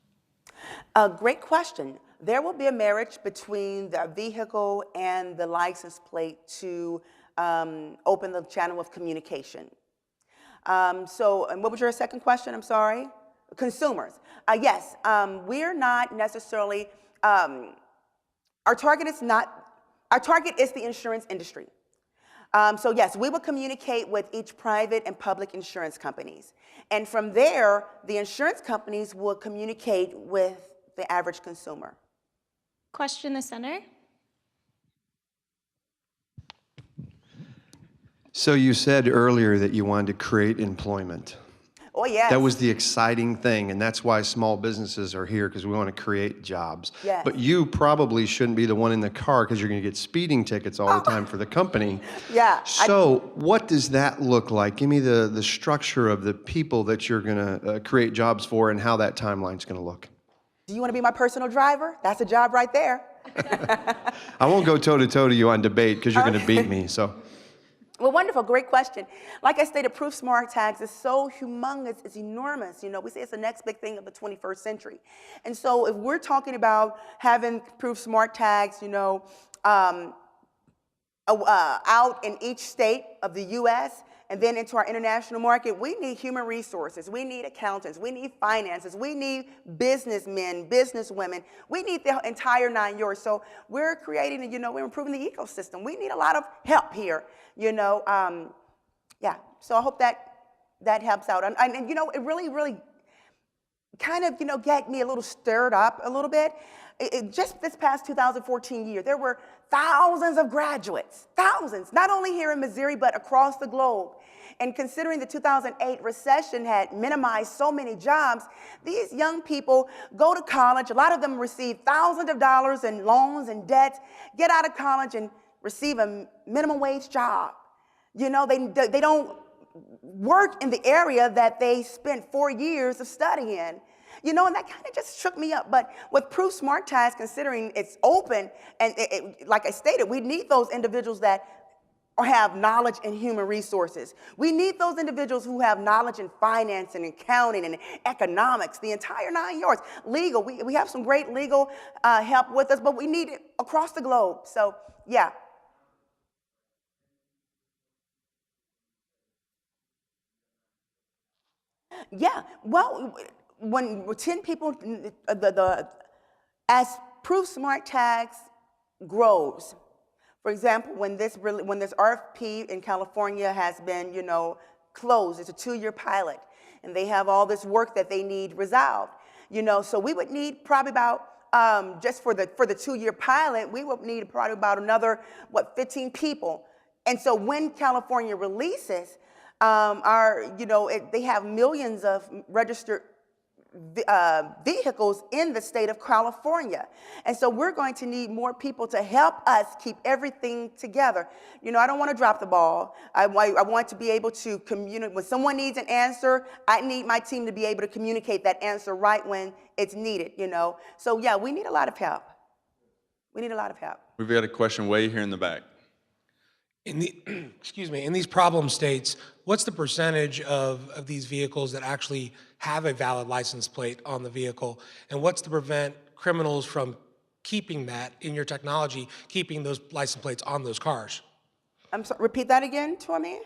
Great question. There will be a marriage between the vehicle and the license plate to open the channel of communication. And what was your second question? I'm sorry. Consumers. Yes, we're not necessarily, our target is the insurance industry. So yes, we will communicate with each private and public insurance companies. And from there, the insurance companies will communicate with the average consumer. Question in the center. So you said earlier that you wanted to create employment. Oh, yes. That was the exciting thing, and that's why small businesses are here, because we want to create jobs. Yes. But you probably shouldn't be the one in the car, because you're going to get speeding tickets all the time for the company. Yeah. So what does that look like? Give me the structure of the people that you're going to create jobs for and how that timeline's going to look. Do you want to be my personal driver? That's a job right there. I won't go toe-to-toe to you on debate, because you're going to beat me, so. Well, wonderful, great question. Like I stated, Proof Smart Tags is so humongous, it's enormous. You know, we say it's the next big thing of the 21st century. And so if we're talking about having Proof Smart Tags, you know, out in each state of the U.S., and then into our international market, we need human resources, we need accountants, we need finances, we need businessmen, businesswomen, we need the entire 9 yards. So we're creating, you know, we're improving the ecosystem. We need a lot of help here, you know. Yeah, so I hope that helps out. And you know, it really kind of, you know, get me a little stirred up a little bit. Just this past 2014 year, there were thousands of graduates, thousands, not only here in Missouri, but across the globe. And considering the 2008 recession had minimized so many jobs, these young people go to college. A lot of them receive thousands of dollars in loans and debts, get out of college and receive a minimum wage job. You know, they don't work in the area that they spent 4 years of studying. You know, and that kind of just shook me up. But with Proof Smart Tags, considering it's open, and like I stated, we need those individuals that have knowledge in human resources. We need those individuals who have knowledge in finance and accounting and economics, the entire 9 yards. Legal, we have some great legal help with us, but we need it across the globe. So, yeah. Yeah, well, when 10 people, as Proof Smart Tags grows, for example, when this RFP in California has been, you know, closed, it's a 2-year pilot, and they have all this work that they need resolved, you know, so we would need probably about, just for the 2-year pilot, we would need probably about another, 15 people. And so when California releases, they have millions of registered vehicles in the state of California. And so we're going to need more people to help us keep everything together. You know, I don't want to drop the ball. I want to be able to communicate. When someone needs an answer, I need my team to be able to communicate that answer right when it's needed, you know. So yeah, we need a lot of help. We need a lot of help. We've got a question way here in the back. In the, excuse me, in these problem states, what's the percentage of these vehicles that actually have a valid license plate on the vehicle? And what's to prevent criminals from keeping that in your technology, keeping those license plates on those cars? I'm sorry, repeat that again to me?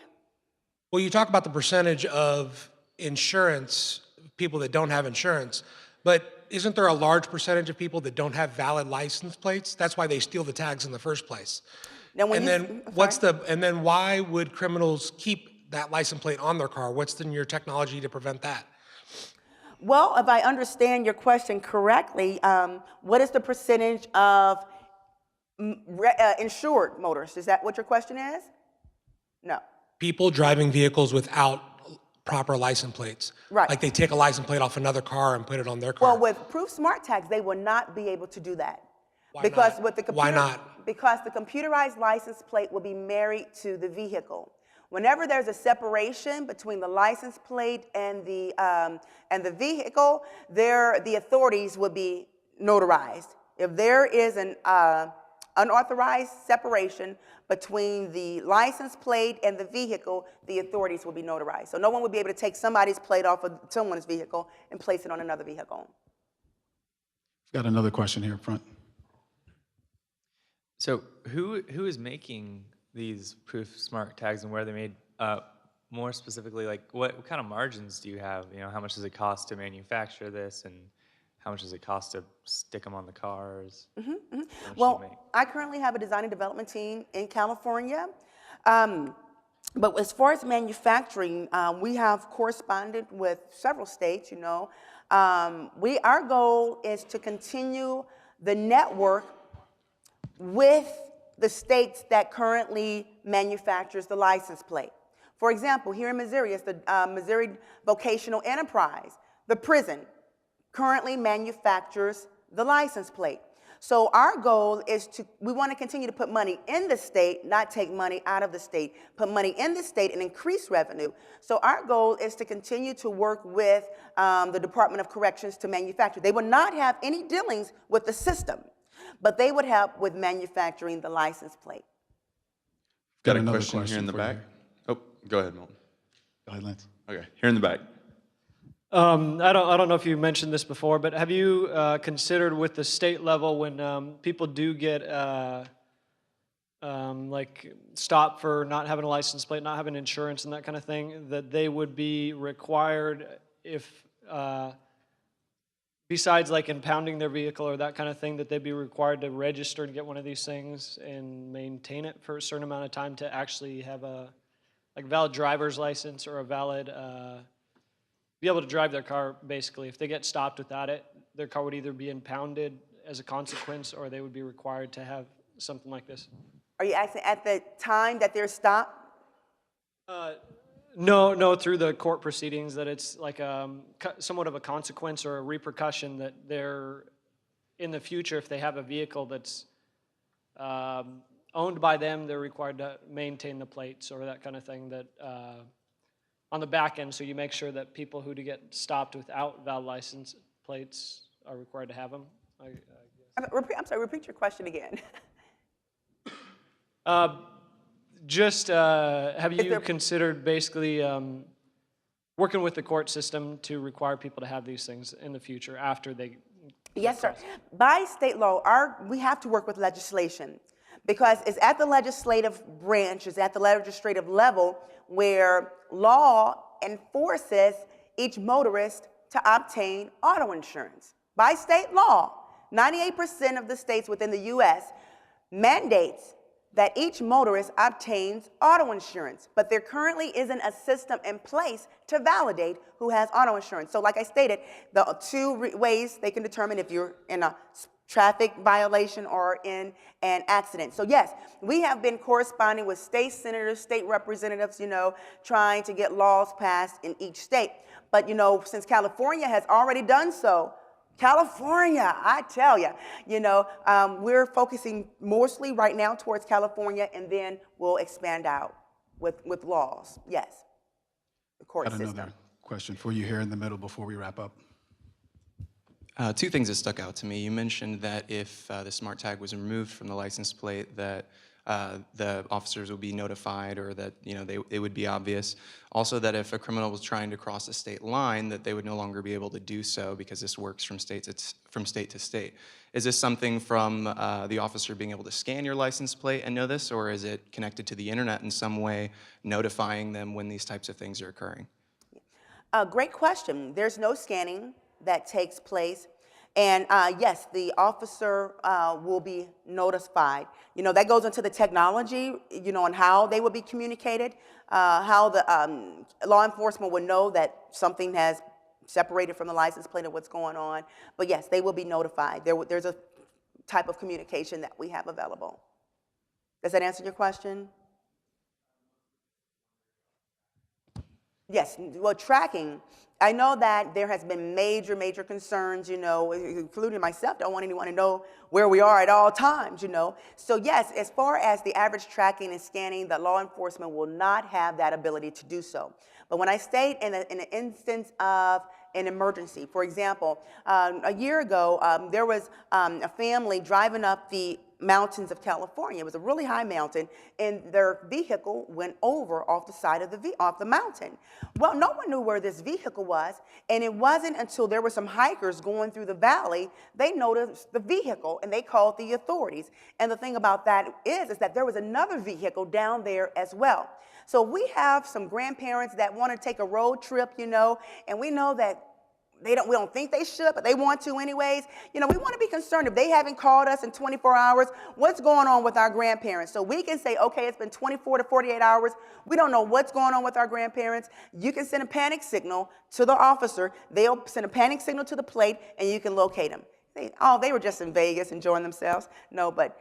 Well, you talk about the percentage of insurance, people that don't have insurance, but isn't there a large percentage of people that don't have valid license plates? That's why they steal the tags in the first place. Now, and then why would criminals keep that license plate on their car? What's in your technology to prevent that? Well, if I understand your question correctly, what is the percentage of insured motorists? Is that what your question is? No. People driving vehicles without proper license plates. Right. Like they take a license plate off another car and put it on their car. Well, with Proof Smart Tags, they will not be able to do that. Why not? Because the computerized license plate will be married to the vehicle. Whenever there's a separation between the license plate and the vehicle, the authorities will be notarized. If there is a unauthorized separation between the license plate and the vehicle, the authorities will be notarized. So no one will be able to take somebody's plate off of someone's vehicle and place it on another vehicle. Got another question here up front. So who is making these proof smart tags and where they're made? More specifically, like what kind of margins do you have? You know, how much does it cost to manufacture this, and how much does it cost to stick them on the cars? Well, I currently have a design and development team in California. But as far as manufacturing, we have corresponded with several states, you know. Our goal is to continue the network with the states that currently manufactures the license plate. For example, here in Missouri, it's the Missouri Vocational Enterprise. The prison currently manufactures the license plate. So our goal is we want to continue to put money in the state, not take money out of the state, put money in the state and increase revenue. So our goal is to continue to work with the Department of Corrections to manufacture. They would not have any dealings with the system, but they would help with manufacturing the license plate. Got a question here in the back. Oh, go ahead, Milton. Go ahead, Lance. Okay, here in the back. I don't know if you mentioned this before, but have you considered with the state level when people do get like stopped for not having a license plate, not having insurance and that kind of thing, that they would be required if, besides like impounding their vehicle or that kind of thing, that they'd be required to register to get one of these things and maintain it for a certain amount of time to actually have a like valid driver's license or a valid be able to drive their car, basically. If they get stopped without it, their car would either be impounded as a consequence or they would be required to have something like this. Are you asking at the time that they're stopped? No, through the court proceedings, that it's like somewhat of a consequence or a repercussion that they're, in the future, if they have a vehicle that's owned by them, they're required to maintain the plates or that kind of thing, that on the back end, so you make sure that people who do get stopped without valid license plates are required to have them. I'm sorry, repeat your question again. Have you considered basically working with the court system to require people to have these things in the future after they... Yes, sir. By state law, we have to work with legislation because it's at the legislative branch, it's at the legislative level where law enforces each motorist to obtain auto insurance. By state law, 98% of the states within the U.S. mandates that each motorist obtains auto insurance, but there currently isn't a system in place to validate who has auto insurance. So like I stated, the two ways they can determine if you're in a traffic violation or in an accident. So yes, we have been corresponding with state senators, state representatives, you know, trying to get laws passed in each state. But you know, since California has already done so, California, I tell you, you know, we're focusing mostly right now towards California, and then we'll expand out with laws. Yes, the court system. Another question for you here in the middle before we wrap up. Two things that stuck out to me. You mentioned that if the smart tag was removed from the license plate, that the officers would be notified, or that it would be obvious. Also, that if a criminal was trying to cross a state line, that they would no longer be able to do so because this works from state to state. Is this something from the officer being able to scan your license plate and know this, or is it connected to the internet in some way, notifying them when these types of things are occurring? Great question. There's no scanning that takes place. And yes, the officer will be notified. You know, that goes into the technology, you know, and how they will be communicated, how the law enforcement would know that something has separated from the license plate of what's going on. But yes, they will be notified. There's a type of communication that we have available. Does that answer your question? Yes, well, tracking, I know that there has been major concerns, you know, including myself. Don't want anyone to know where we are at all times, you know. So yes, as far as the average tracking and scanning, the law enforcement will not have that ability to do so. But when I state in an instance of an emergency, for example, a year ago, there was a family driving up the mountains of California. It was a really high mountain, and their vehicle went over off the side of the mountain. Well, no one knew where this vehicle was, and it wasn't until there were some hikers going through the valley, they noticed the vehicle, and they called the authorities. And the thing about that is that there was another vehicle down there as well. So we have some grandparents that want to take a road trip, you know, and we know that we don't think they should, but they want to anyways. You know, we want to be concerned if they haven't called us in 24 hours, what's going on with our grandparents? So we can say, okay, it's been 24 to 48 hours. We don't know what's going on with our grandparents. You can send a panic signal to the officer. They'll send a panic signal to the plate, and you can locate them. They were just in Vegas enjoying themselves. No, but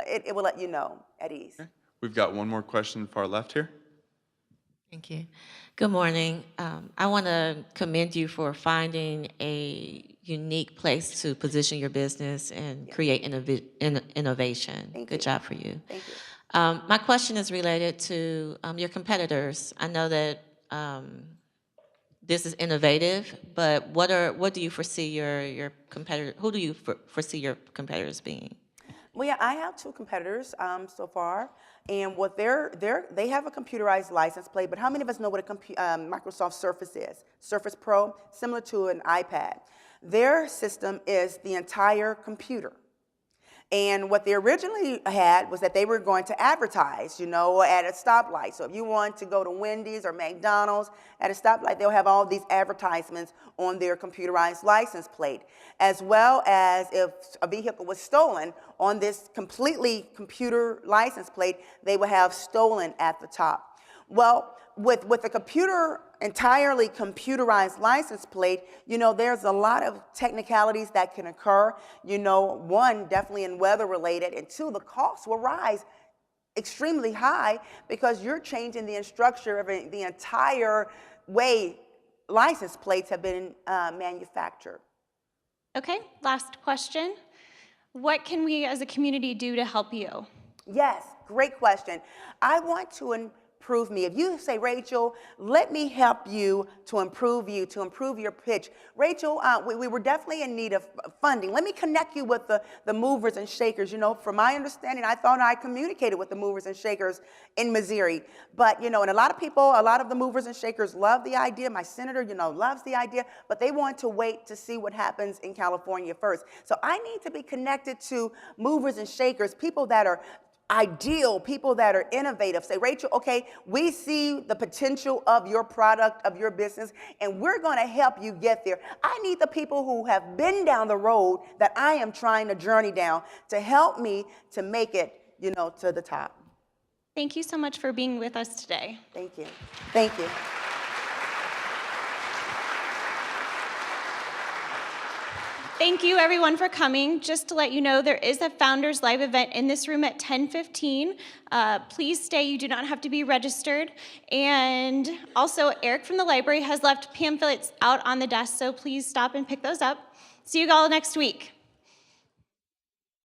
it will let you know at ease. Okay. We've got one more question far left here. Thank you. Good morning. I want to commend you for finding a unique place to position your business and create innovation. Good job for you. Thank you. My question is related to your competitors. I know that this is innovative, but what do you foresee your competitor? Who do you foresee your competitors being? Well, yeah, I have two competitors so far, and what they have a computerized license plate. But how many of us know what a Microsoft Surface is? Surface Pro, similar to an iPad. Their system is the entire computer. And what they originally had was that they were going to advertise, you know, at a stoplight. So if you want to go to Wendy's or McDonald's at a stoplight, they'll have all these advertisements on their computerized license plate, as well as if a vehicle was stolen on this completely computer license plate, they will have stolen at the top. Well, with a entirely computerized license plate, you know, there's a lot of technicalities that can occur. You know, one, definitely in weather related, and two, the cost will rise extremely high because you're changing the structure of the entire way license plates have been manufactured. Okay, last question. What can we as a community do to help you? Yes, great question. I want to improve me. If you say, Rachel, let me help you to improve your pitch. Rachel, we were definitely in need of funding. Let me connect you with the movers and shakers. You know, from my understanding, I thought I communicated with the movers and shakers in Missouri. But, you know, and a lot of the movers and shakers love the idea. My senator, you know, loves the idea, but they want to wait to see what happens in California first. So I need to be connected to movers and shakers, people that are ideal, people that are innovative. Say, Rachel, okay, we see the potential of your product, of your business, and we're going to help you get there. I need the people who have been down the road that I am trying to journey down to help me to make it, you know, to the top. Thank you so much for being with us today. Thank you. Thank you. Thank you everyone for coming. Just to let you know, there is a Founders Live event in this room at 10:15. Please stay, you do not have to be registered. And also, Eric from the library has left pamphlets out on the desk, so please stop and pick those up. See you all next week.